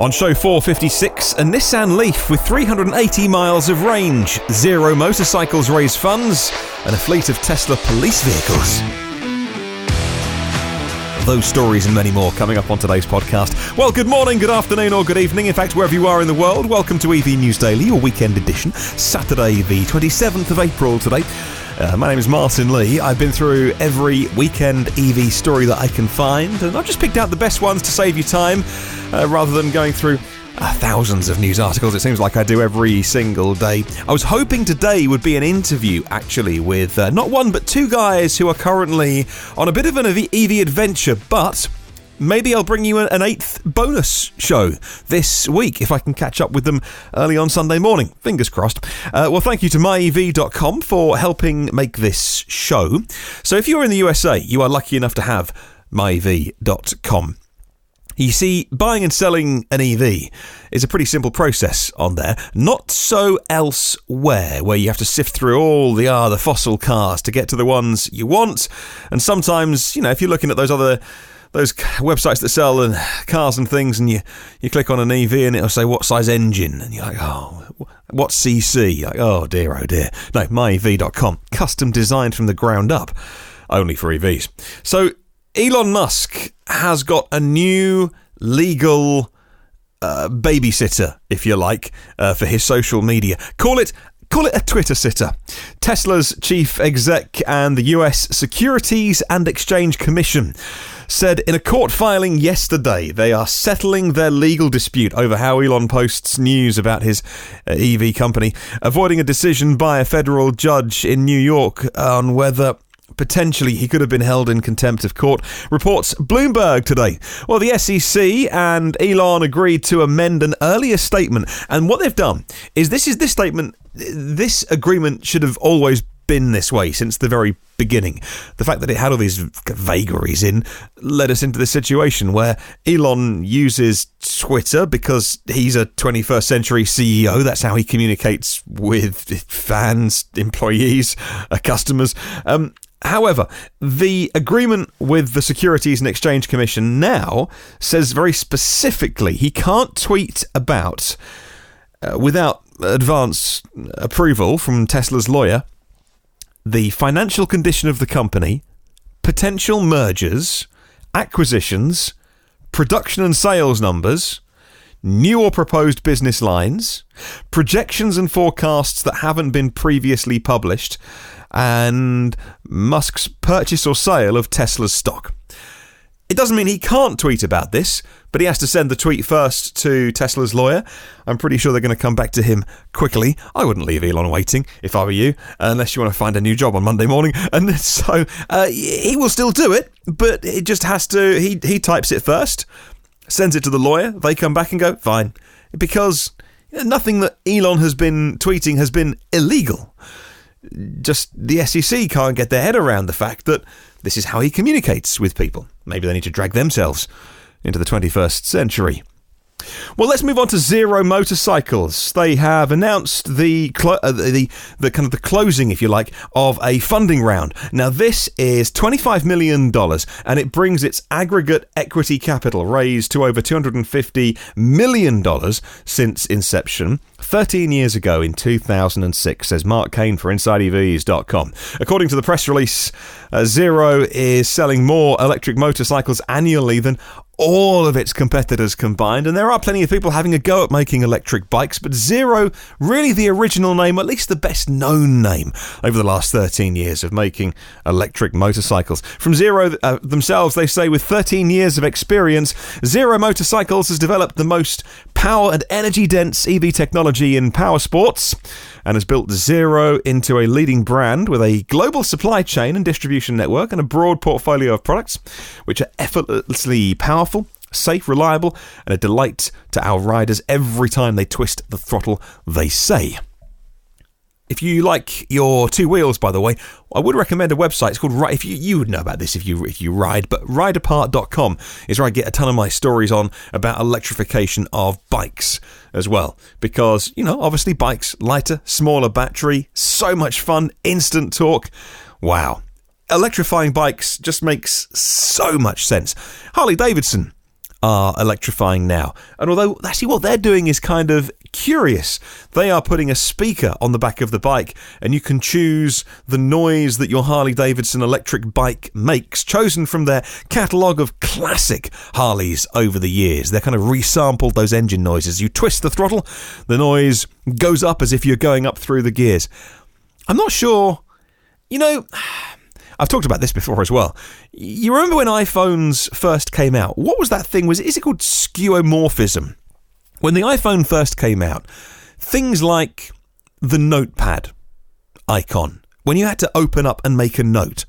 On show 456, a Nissan LEAF with 380 miles of range, 0 motorcycles raise funds, and a fleet of Tesla police vehicles. Those stories and many more coming up on today's podcast. Well, good morning, good afternoon, or good evening. In fact, wherever you are in the world, welcome to EV News Daily, your weekend edition. Saturday, the 27th of April today. My name is Martyn Lee. I've been through every weekend EV story that I can find, and I've just picked out the best ones to save you time, rather than going through thousands of news articles. It seems like I do every single day. I was hoping today would be an interview, actually, with not one but two guys who are currently on a bit of an EV adventure, but maybe I'll bring you an 8th bonus show this week if I can catch up with them early on Sunday morning. Fingers crossed. Well, thank you to myev.com for helping make this show. So if you're in the USA, you are lucky enough to have myev.com. You see, buying and selling an EV is a pretty simple process on there. Not so elsewhere, where you have to sift through all the fossil cars to get to the ones you want. And sometimes, if you're looking at those websites that sell cars and things, and you click on an EV and it'll say what size engine, and you're like, oh, what CC? Like, oh dear. No, myev.com, custom designed from the ground up, only for EVs. So Elon Musk has got a new legal babysitter, if you like, for his social media. Call it a Twitter sitter. Tesla's chief exec and the US Securities and Exchange Commission said in a court filing yesterday they are settling their legal dispute over how Elon posts news about his EV company, avoiding a decision by a federal judge in New York on whether potentially he could have been held in contempt of court, reports Bloomberg today. Well, the SEC and Elon agreed to amend an earlier statement, and what they've done is this agreement should have always been this way since the very beginning. The fact that it had all these vagaries in led us into this situation where Elon uses Twitter because he's a 21st century CEO. That's how he communicates with fans, employees, customers. However, the agreement with the Securities and Exchange Commission now says very specifically he can't tweet about, without advance approval from Tesla's lawyer, the financial condition of the company, potential mergers, acquisitions, production and sales numbers, new or proposed business lines, projections and forecasts that haven't been previously published, and Musk's purchase or sale of Tesla's stock. It doesn't mean he can't tweet about this, but he has to send the tweet first to Tesla's lawyer. I'm pretty sure they're going to come back to him quickly. I wouldn't leave Elon waiting if I were you, unless you want to find a new job on Monday morning. And so he will still do it, but it just has to, he types it first, sends it to the lawyer, they come back and go, fine. Because nothing that Elon has been tweeting has been illegal. Just the SEC can't get their head around the fact that this is how he communicates with people. Maybe they need to drag themselves into the 21st century. Well, let's move on to Zero Motorcycles. They have announced the closing, if you like, of a funding round. Now, this is $25 million, and it brings its aggregate equity capital raised to over $250 million since inception 13 years ago in 2006, says Mark Kane for InsideEVs.com. According to the press release, Zero is selling more electric motorcycles annually than all of its competitors combined, and there are plenty of people having a go at making electric bikes, but Zero, really the original name, at least the best known name over the last 13 years of making electric motorcycles. From Zero themselves, they say with 13 years of experience, Zero Motorcycles has developed the most power and energy dense EV technology in power sports and has built Zero into a leading brand with a global supply chain and distribution network and a broad portfolio of products which are effortlessly powerful, safe, reliable, and a delight to our riders every time they twist the throttle, they say. If you like your two wheels, by the way, I would recommend a website. It's called Ride. You would know about this if you ride, but rideapart.com is where I get a ton of my stories on about electrification of bikes as well. Because, obviously bikes, lighter, smaller battery, so much fun, instant torque. Wow. Electrifying bikes just makes so much sense. Harley Davidson are electrifying now. And although actually what they're doing is kind of curious, they are putting a speaker on the back of the bike, and you can choose the noise that your Harley-Davidson electric bike makes, chosen from their catalogue of classic Harleys over the years. They're kind of resampled those engine noises. You twist the throttle, the noise goes up as if you're going up through the gears. I'm not sure, I've talked about this before as well. You remember when iPhones first came out? What was that thing? Is it called skeuomorphism? When the iPhone first came out, things like the notepad icon, when you had to open up and make a note.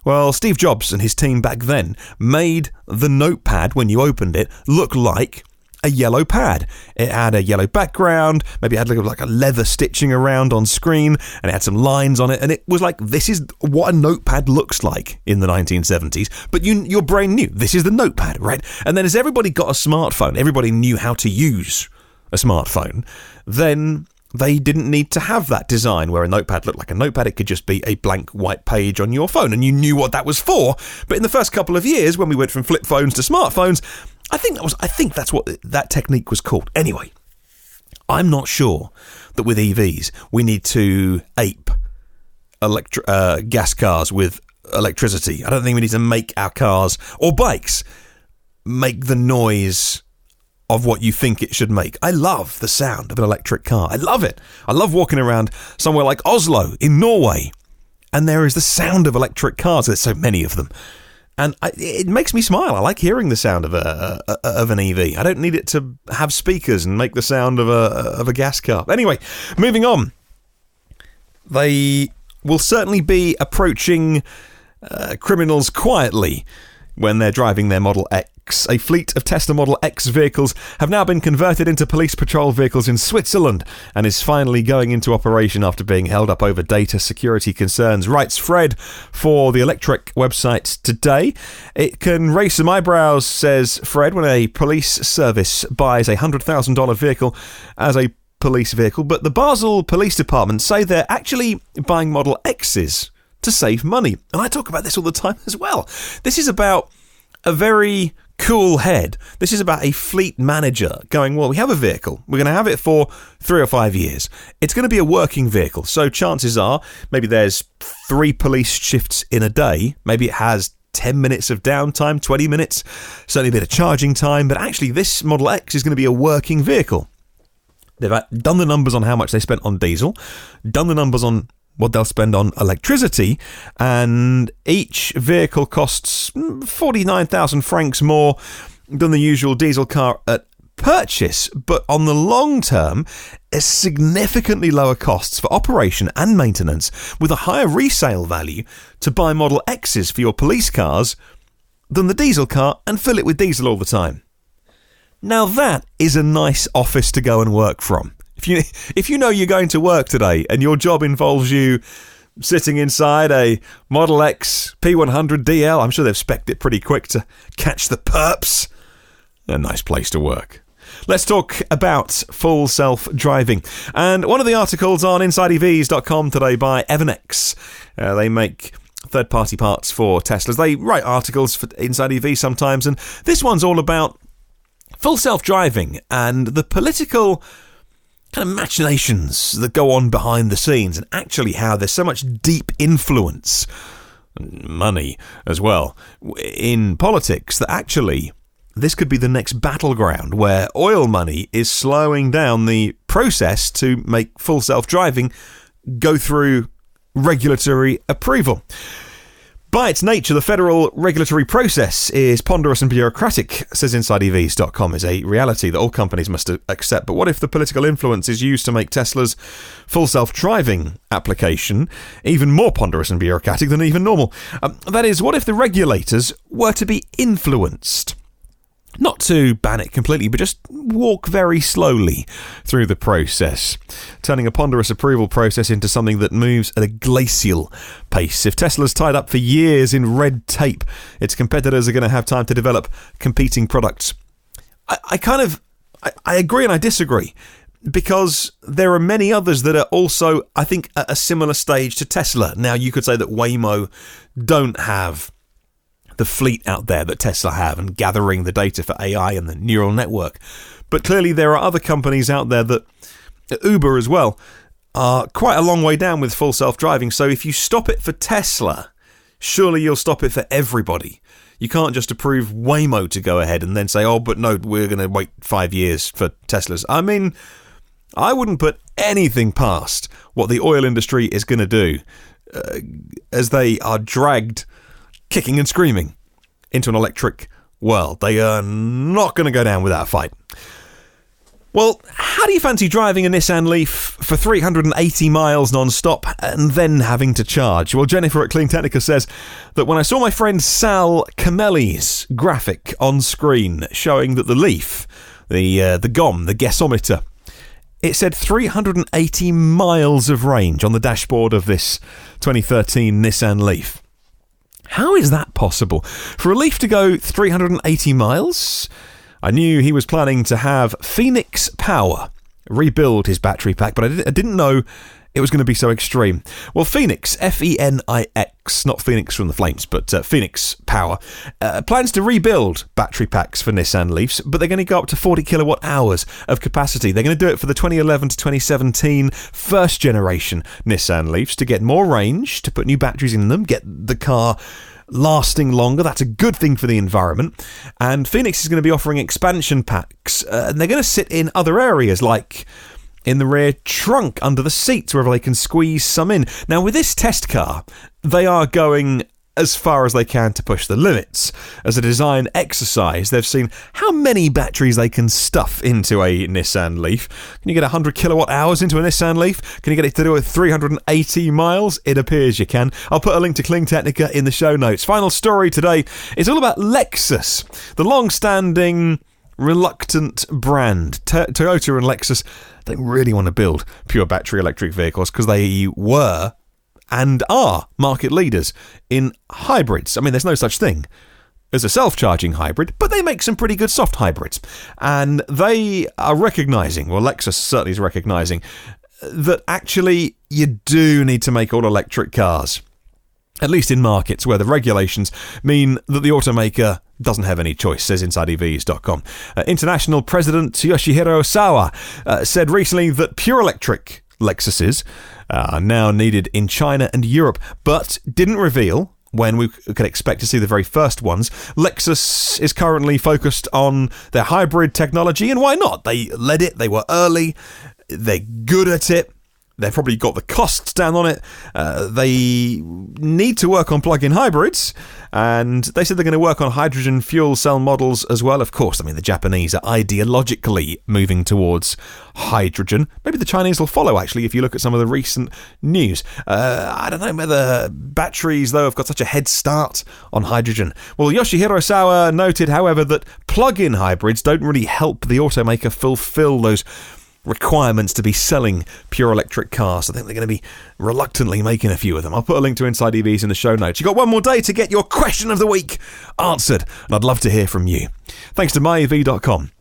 Well, Steve Jobs and his team back then made the notepad, when you opened it, look like a yellow pad. It had a yellow background, maybe it had like a leather stitching around on screen, and it had some lines on it, and it was like, this is what a notepad looks like in the 1970s, but your brain knew, this is the notepad, right? And then as everybody got a smartphone, everybody knew how to use a smartphone, then they didn't need to have that design where a notepad looked like a notepad. It could just be a blank white page on your phone, and you knew what that was for. But in the first couple of years, when we went from flip phones to smartphones, I think that's what that technique was called. Anyway, I'm not sure that with EVs we need to ape gas cars with electricity. I don't think we need to make our cars or bikes make the noise of what you think it should make. I love the sound of an electric car. I love it. I love walking around somewhere like Oslo in Norway, and there is the sound of electric cars. There's so many of them. And it makes me smile. I like hearing the sound of an EV. I don't need it to have speakers and make the sound of a gas car. Anyway, moving on. They will certainly be approaching criminals quietly when they're driving their Model X. A fleet of Tesla Model X vehicles have now been converted into police patrol vehicles in Switzerland and is finally going into operation after being held up over data security concerns, writes Fred for the Electric website today. It can raise some eyebrows, says Fred, when a police service buys a $100,000 vehicle as a police vehicle, but the Basel Police Department say they're actually buying Model X's to save money. And I talk about this all the time as well. This is about a very cool head. This is about a fleet manager going, well, we have a vehicle. We're going to have it for 3 or 5 years. It's going to be a working vehicle. So chances are maybe there's 3 police shifts in a day. Maybe it has 10 minutes of downtime, 20 minutes, certainly a bit of charging time. But actually this Model X is going to be a working vehicle. They've done the numbers on how much they spent on diesel, done the numbers on what they'll spend on electricity, and each vehicle costs 49,000 francs more than the usual diesel car at purchase, but on the long term, it's significantly lower costs for operation and maintenance, with a higher resale value to buy Model X's for your police cars than the diesel car and fill it with diesel all the time. Now that is a nice office to go and work from. If you know you're going to work today and your job involves you sitting inside a Model X P100 DL, I'm sure they've spec'd it pretty quick to catch the perps. A nice place to work. Let's talk about full self-driving. And one of the articles on InsideEVs.com today by Evanex. They make third-party parts for Teslas. They write articles for Inside EV sometimes, and this one's all about full self-driving and the political kind of machinations that go on behind the scenes, and actually how there's so much deep influence, money as well, in politics, that actually this could be the next battleground where oil money is slowing down the process to make full self-driving go through regulatory approval. By its nature, the federal regulatory process is ponderous and bureaucratic, says InsideEVs.com, is a reality that all companies must accept. But what if the political influence is used to make Tesla's full self-driving application even more ponderous and bureaucratic than even normal? That is, what if the regulators were to be influenced? Not to ban it completely, but just walk very slowly through the process, turning a ponderous approval process into something that moves at a glacial pace. If Tesla's tied up for years in red tape, its competitors are going to have time to develop competing products. I agree and I disagree, because there are many others that are also, I think, at a similar stage to Tesla. Now, you could say that Waymo don't have the fleet out there that Tesla have and gathering the data for AI and the neural network. But clearly there are other companies out there that, Uber as well, are quite a long way down with full self-driving. So if you stop it for Tesla, surely you'll stop it for everybody. You can't just approve Waymo to go ahead and then say, oh, but no, we're going to wait 5 years for Teslas. I mean, I wouldn't put anything past what the oil industry is going to do as they are dragged kicking and screaming into an electric world. They are not going to go down without a fight. Well, how do you fancy driving a Nissan LEAF for 380 miles non-stop and then having to charge? Well, Jennifer at Clean Technica says that when I saw my friend Sal Camelli's graphic on screen showing that the LEAF, the GOM, the gasometer, it said 380 miles of range on the dashboard of this 2013 Nissan LEAF. How is that possible? For a LEAF to go 380 miles? I knew he was planning to have Phoenix Power rebuild his battery pack, but I didn't know it was going to be so extreme. Well, Phoenix, F-E-N-I-X, not Phoenix from the Flames, but Phoenix Power, plans to rebuild battery packs for Nissan LEAFs, but they're going to go up to 40 kilowatt hours of capacity. They're going to do it for the 2011 to 2017 first generation Nissan LEAFs to get more range, to put new batteries in them, get the car lasting longer. That's a good thing for the environment. And Phoenix is going to be offering expansion packs, and they're going to sit in other areas like in the rear trunk, under the seats, wherever they can squeeze some in. Now, with this test car, they are going as far as they can to push the limits. As a design exercise, they've seen how many batteries they can stuff into a Nissan LEAF. Can you get 100 kilowatt hours into a Nissan LEAF? Can you get it to do 380 miles? It appears you can. I'll put a link to Clean Technica in the show notes. Final story today is all about Lexus, the long-standing reluctant brand. Toyota and Lexus don't really want to build pure battery electric vehicles because they were and are market leaders in hybrids. I mean, there's no such thing as a self-charging hybrid, but they make some pretty good soft hybrids. And they are recognising, well, Lexus certainly is recognising, that actually you do need to make all electric cars, at least in markets where the regulations mean that the automaker doesn't have any choice, says InsideEVs.com. International President Yoshihiro Sawa said recently that pure electric Lexuses are now needed in China and Europe, but didn't reveal when we could expect to see the very first ones. Lexus is currently focused on their hybrid technology, and why not? They led it, they were early, they're good at it, they've probably got the costs down on it. They need to work on plug-in hybrids, and they said they're going to work on hydrogen fuel cell models as well. Of course, I mean, the Japanese are ideologically moving towards hydrogen. Maybe the Chinese will follow, actually, if you look at some of the recent news. I don't know whether batteries, though, have got such a head start on hydrogen. Well, Yoshihiro Sawa noted, however, that plug-in hybrids don't really help the automaker fulfill those requirements to be selling pure electric cars. I think they're going to be reluctantly making a few of them. I'll put a link to Inside EVs in the show notes. You've got one more day to get your question of the week answered, and I'd love to hear from you. Thanks to myev.com.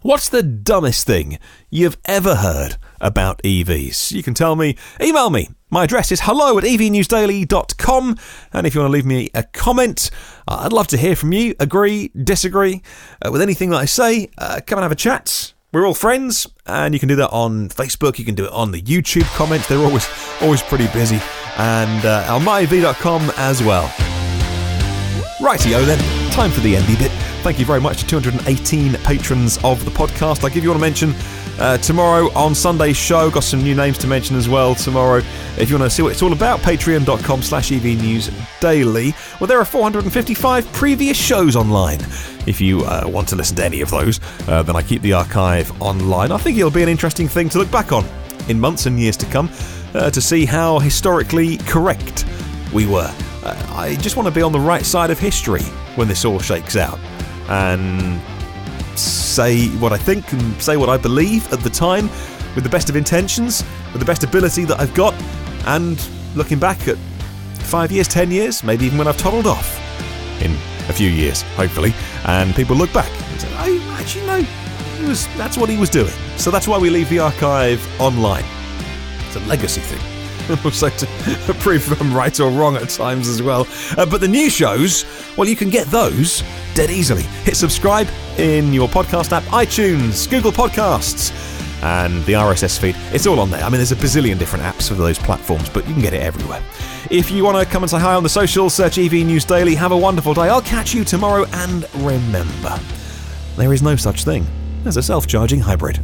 What's the dumbest thing you've ever heard about EVs? You can tell me. Email me. My address is hello@evnewsdaily.com, and if you want to leave me a comment, I'd love to hear from you. Agree, disagree with anything that I say, come and have a chat. We're all friends, and you can do that on Facebook. You can do it on the YouTube comments. They're always pretty busy. And on myev.com as well. Rightio then, time for the endy bit. Thank you very much to 218 patrons of the podcast. I'll give you one to mention tomorrow on Sunday's show. Got some new names to mention as well tomorrow. If you want to see what it's all about, patreon.com/evnewsdaily. Well, there are 455 previous shows online. If you want to listen to any of those, then I keep the archive online. I think it'll be an interesting thing to look back on in months and years to come to see how historically correct we were. I just want to be on the right side of history when this all shakes out and say what I think and say what I believe at the time with the best of intentions, with the best ability that I've got, and looking back at 5 years, 10 years, maybe even when I've toddled off in a few years, hopefully, and people look back and say, I actually know that's what he was doing. So that's why we leave the archive online. It's a legacy thing. and also to prove if I'm right or wrong at times as well. But the new shows, well, you can get those dead easily. Hit subscribe in your podcast app, iTunes, Google Podcasts, and the RSS feed. It's all on there. I mean, there's a bazillion different apps for those platforms, but you can get it everywhere. If you want to come and say hi on the socials, search EV News Daily. Have a wonderful day. I'll catch you tomorrow, and remember, there is no such thing as a self-charging hybrid.